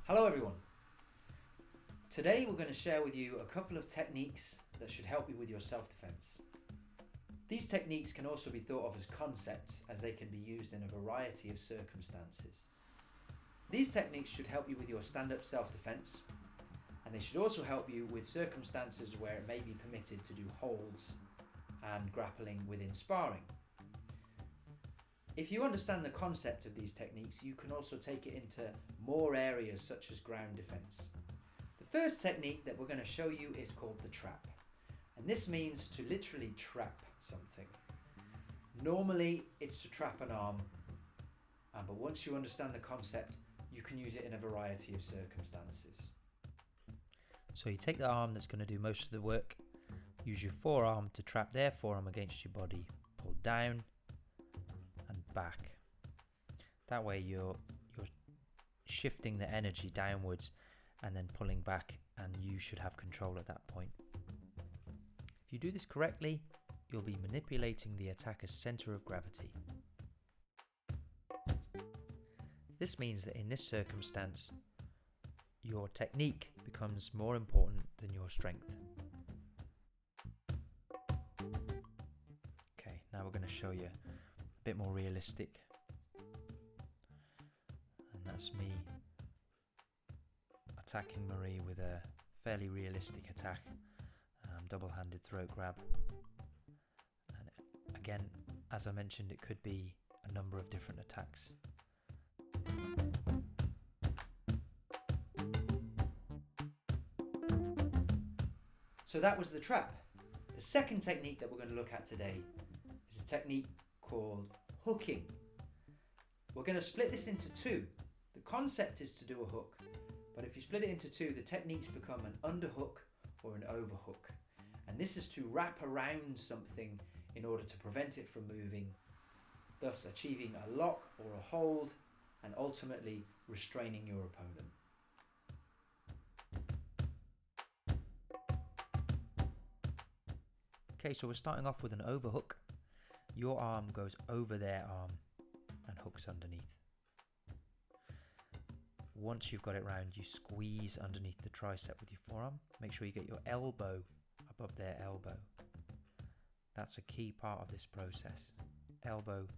Hello everyone. Today we're going to share with you a couple of techniques that should help you with your self-defense. These techniques can also be thought of as concepts, as they can be used in a variety of circumstances. These techniques should help you with your stand-up self-defense, and they should also help you with circumstances where it may be permitted to do holds and grappling within sparring. If you understand the concept of these techniques, you can also take it into more areas such as ground defense. The first technique that we're going to show you is called the trap. And this means to literally trap something. Normally it's to trap an arm, but once you understand the concept, you can use it in a variety of circumstances. So you take the arm that's going to do most of the work, use your forearm to trap their forearm against your body, pull down and back. That way you're shifting the energy downwards and then pulling back, and you should have control at that point. If you do this correctly, you'll be manipulating the attacker's center of gravity. This means that in this circumstance, your technique becomes more important than your strength. Okay, now we're going to show you a bit more realistic, and that's me attacking Marie with a fairly realistic attack, double-handed throat grab. And again, as I mentioned, it could be a number of different attacks. So that was the trap. The second technique that we're going to look at today is a technique called hooking. We're going to split this into two. The concept is to do a hook, but if you split it into two, the techniques become an underhook or an overhook. And this is to wrap around something in order to prevent it from moving, thus achieving a lock or a hold and ultimately restraining your opponent. Okay, so we're starting off with an overhook. Your arm goes over their arm and hooks underneath. Once you've got it round, you squeeze underneath the tricep with your forearm. Make sure you get your elbow above their elbow. That's a key part of this process. Elbow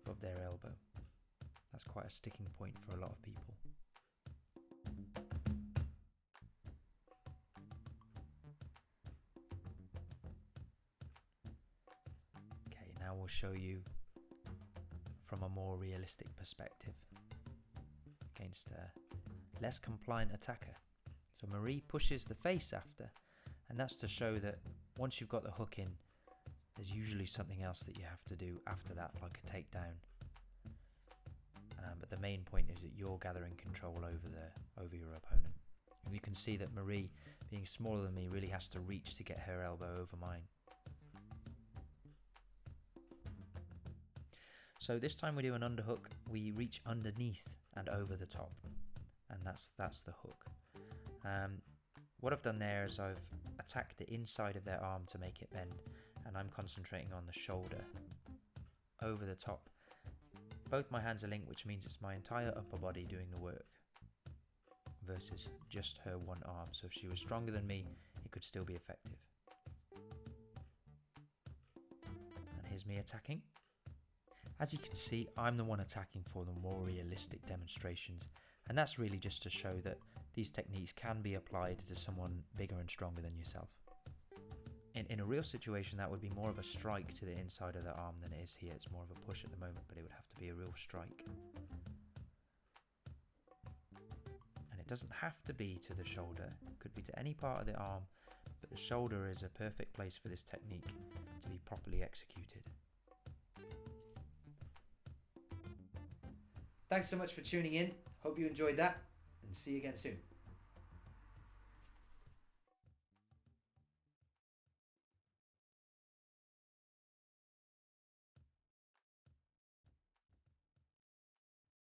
above their elbow. That's quite a sticking point for a lot of people. Okay, now we'll show you from a more realistic perspective against a less compliant attacker. So Marie pushes the face after, and that's to show that once you've got the hook in, there's usually something else that you have to do after that, like a takedown. But the main point is that you're gathering control over your opponent. And you can see that Marie, being smaller than me, really has to reach to get her elbow over mine. So this time we do an underhook. We reach underneath and over the top, and that's the hook. What I've done there is I've attacked the inside of their arm to make it bend, and I'm concentrating on the shoulder over the top. Both my hands are linked, which means it's my entire upper body doing the work versus just her one arm. So if she was stronger than me, it could still be effective. And here's me attacking. As you can see, I'm the one attacking for the more realistic demonstrations, and that's really just to show that these techniques can be applied to someone bigger and stronger than yourself. In a real situation, that would be more of a strike to the inside of the arm than it is here. It's more of a push at the moment, but it would have to be a real strike. And it doesn't have to be to the shoulder, it could be to any part of the arm, but the shoulder is a perfect place for this technique to be properly executed. Thanks so much for tuning in. Hope you enjoyed that, and see you again soon.